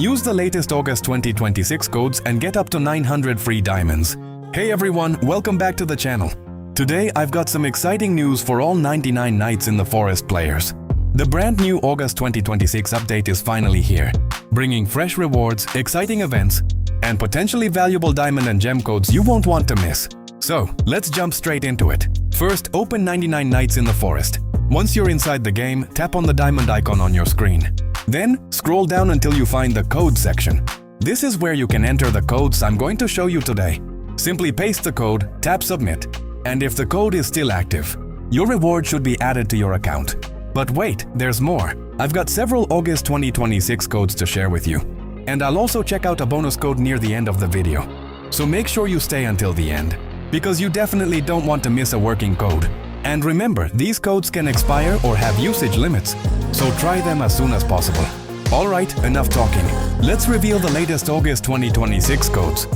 Use the latest August 2026 codes and get up to 900 free diamonds. Hey everyone, welcome back to the channel. Today I've got some exciting news for all 99 Nights in the Forest players. The brand new August 2026 update is finally here, bringing fresh rewards, exciting events, and potentially valuable diamond and gem codes you won't want to miss. So, let's jump straight into it. First, open 99 Nights in the Forest. Once you're inside the game, tap on the diamond icon on your screen. Then, scroll down until you find the code section. This is where you can enter the codes I'm going to show you today. Simply paste the code, tap submit, and if the code is still active, your reward should be added to your account. But wait, there's more. I've got several August 2026 codes to share with you. And I'll also check out a bonus code near the end of the video. So make sure you stay until the end, because you definitely don't want to miss a working code. And remember, these codes can expire or have usage limits, so try them as soon as possible. Alright, enough talking. Let's reveal the latest August 2026 codes.